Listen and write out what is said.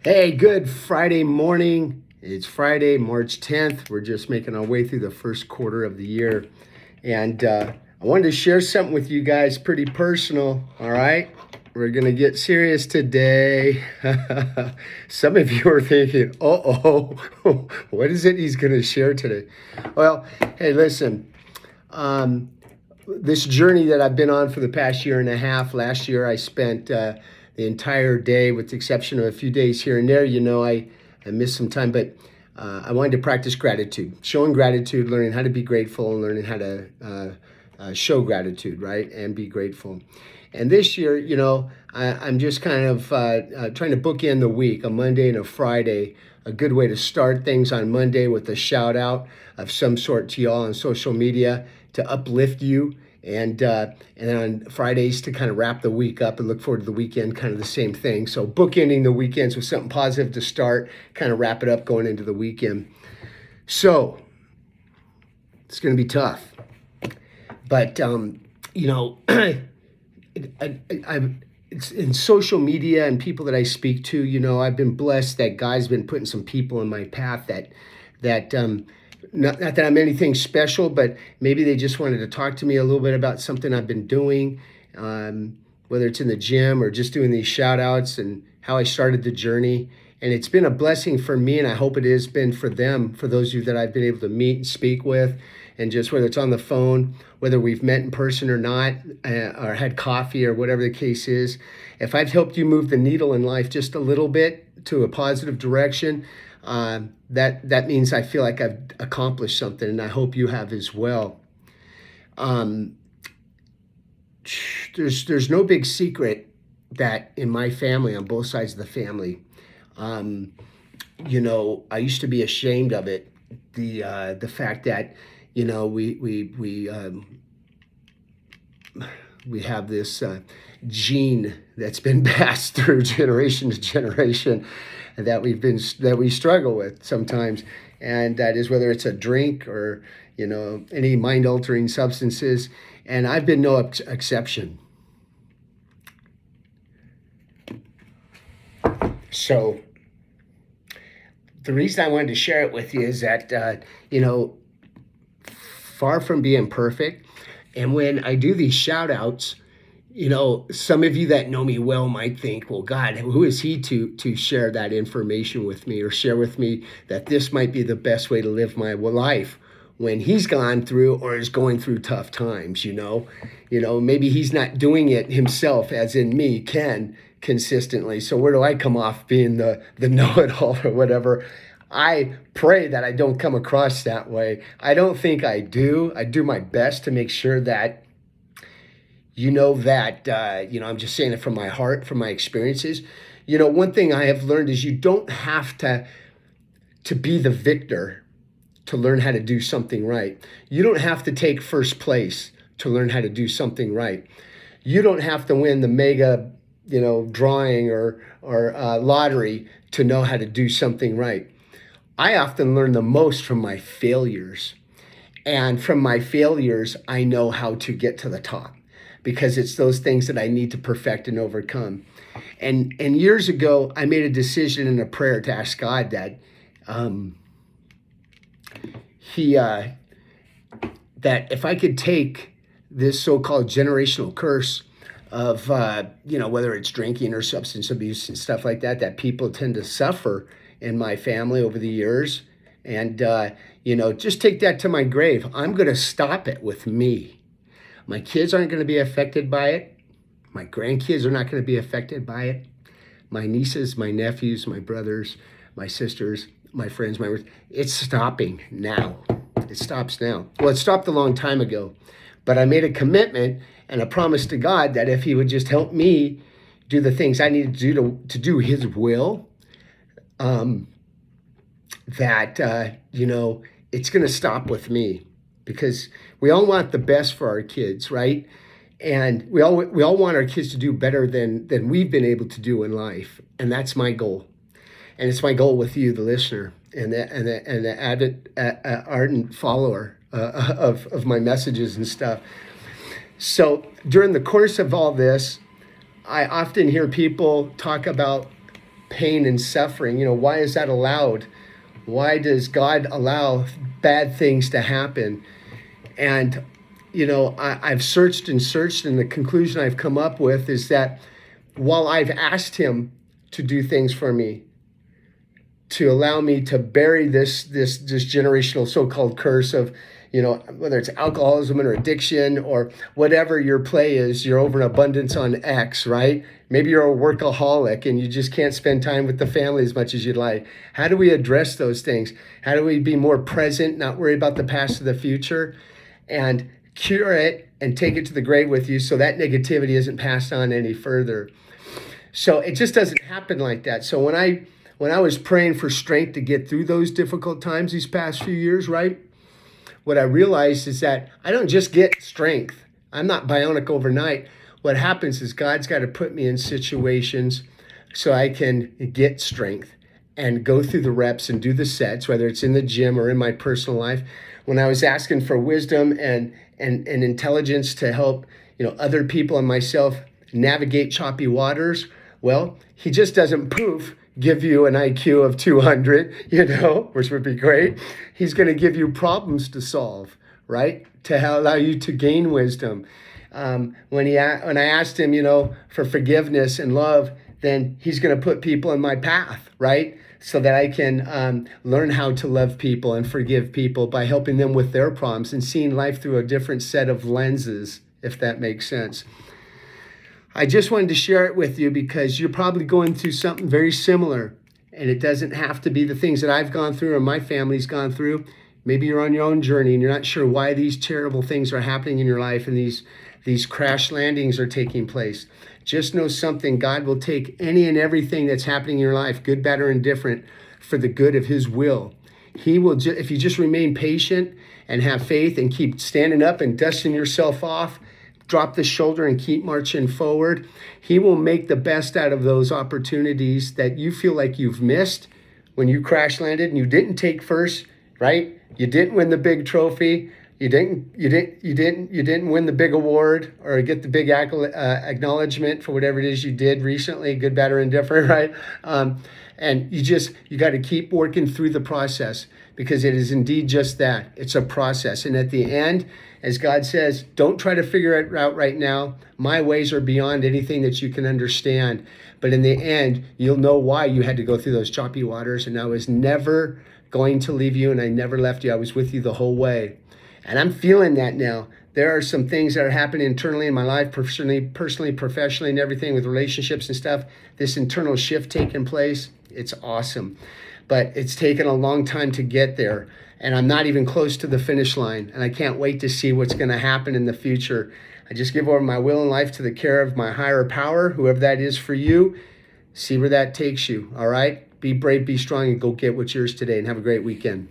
Hey, good Friday morning. It's Friday, March 10th. We're just making our way through the first quarter of the year. And I wanted to share something with you guys pretty personal. All right. We're going to get serious today. Some of you are thinking, what is it he's going to share today? Well, hey, listen. This journey that I've been on for the past year and a half. Last year, I spent the entire day, with the exception of a few days here and there. I missed some time, but I wanted to practice gratitude, showing gratitude, learning how to be grateful, and learning how to show gratitude, right, and be grateful. And this year, I'm just kind of trying to bookend the week, a Monday and a Friday. A good way to start things on Monday with a shout out of some sort to y'all on social media to uplift you, and then on Fridays to kind of wrap the week up and look forward to the weekend, kind of the same thing. So bookending the weekends with something positive to start, kind of wrap it up going into the weekend. So it's going to be tough, but it's in social media and people that I speak to. I've been blessed that God's been putting some people in my path that not that I'm anything special, but maybe they just wanted to talk to me a little bit about something I've been doing, whether it's in the gym or just doing these shout outs and how I started the journey. And it's been a blessing for me, and I hope it has been for them, for those of you that I've been able to meet and speak with, and just whether it's on the phone, whether we've met in person or not, or had coffee or whatever the case is. If I've helped you move the needle in life just a little bit to a positive direction, that means I feel like I've accomplished something, and I hope you have as well. There's no big secret that in my family, on both sides of the family, I used to be ashamed of it. The fact that we have this gene that's been passed through generation to generation that we struggle with sometimes, and that is whether it's a drink or any mind altering substances, and I've been no exception. So the reason I wanted to share it with you is that far from being perfect, and when I do these shout outs, some of you that know me well might think, well, God, who is he to share that information with me, or share with me that this might be the best way to live my life when he's gone through or is going through tough times, maybe he's not doing it himself, as in me, Ken, consistently. So where do I come off being the know-it-all or whatever? I pray that I don't come across that way. I don't think I do. I do my best to make sure that I'm just saying it from my heart, from my experiences. One thing I have learned is you don't have to be the victor to learn how to do something right. You don't have to take first place to learn how to do something right. You don't have to win the mega, drawing or lottery to know how to do something right. I often learn the most from my failures. And from my failures, I know how to get to the top, because it's those things that I need to perfect and overcome. And years ago, I made a decision in a prayer to ask God that that if I could take this so-called generational curse of whether it's drinking or substance abuse and stuff like that people tend to suffer in my family over the years, and just take that to my grave. I'm going to stop it with me. My kids aren't going to be affected by it. My grandkids are not going to be affected by it. My nieces, my nephews, my brothers, my sisters, my friends, it's stopping now. It stops now. Well, it stopped a long time ago, but I made a commitment and a promise to God that if he would just help me do the things I needed to do to do his will, it's going to stop with me, because we all want the best for our kids, right? And we all want our kids to do better than we've been able to do in life, and that's my goal. And it's my goal with you, the listener, and the avid, ardent follower of my messages and stuff. So during the course of all this, I often hear people talk about pain and suffering. Why is that allowed? Why does God allow bad things to happen? And, I've searched and searched, and the conclusion I've come up with is that while I've asked him to do things for me, to allow me to bury this generational so-called curse of, whether it's alcoholism or addiction or whatever your play is, you're over an abundance on X, right? Maybe you're a workaholic and you just can't spend time with the family as much as you'd like. How do we address those things? How do we be more present, not worry about the past or the future, and cure it and take it to the grave with you so that negativity isn't passed on any further? So it just doesn't happen like that. So when I was praying for strength to get through those difficult times these past few years, right? What I realized is that I don't just get strength. I'm not bionic overnight. What happens is God's got to put me in situations so I can get strength and go through the reps and do the sets, whether it's in the gym or in my personal life. When I was asking for wisdom and intelligence to help, other people and myself navigate choppy waters, well, he just doesn't give you an IQ of 200, which would be great. He's going to give you problems to solve, right? To allow you to gain wisdom. When I asked him, for forgiveness and love, then he's going to put people in my path, right? So that I can learn how to love people and forgive people by helping them with their problems and seeing life through a different set of lenses, if that makes sense. I just wanted to share it with you because you're probably going through something very similar, and it doesn't have to be the things that I've gone through or my family's gone through. Maybe you're on your own journey and you're not sure why these terrible things are happening in your life and these crash landings are taking place. Just know something: God will take any and everything that's happening in your life, good, bad, or indifferent, for the good of his will. He will, if you just remain patient and have faith and keep standing up and dusting yourself off, drop the shoulder and keep marching forward, he will make the best out of those opportunities that you feel like you've missed when you crash landed and you didn't take first, right? You didn't win the big trophy. You didn't win the big award or get the big acknowledgement for whatever it is you did recently, good, bad, or indifferent, right? And you got to keep working through the process, because it is indeed just that. It's a process. And at the end, as God says, don't try to figure it out right now. My ways are beyond anything that you can understand. But in the end, you'll know why you had to go through those choppy waters. And I was never going to leave you, and I never left you. I was with you the whole way. And I'm feeling that now. There are some things that are happening internally in my life, personally, professionally, and everything with relationships and stuff. This internal shift taking place. It's awesome. But it's taken a long time to get there. And I'm not even close to the finish line. And I can't wait to see what's going to happen in the future. I just give over my will and life to the care of my higher power, whoever that is for you. See where that takes you, all right? Be brave, be strong, and go get what's yours today. And have a great weekend.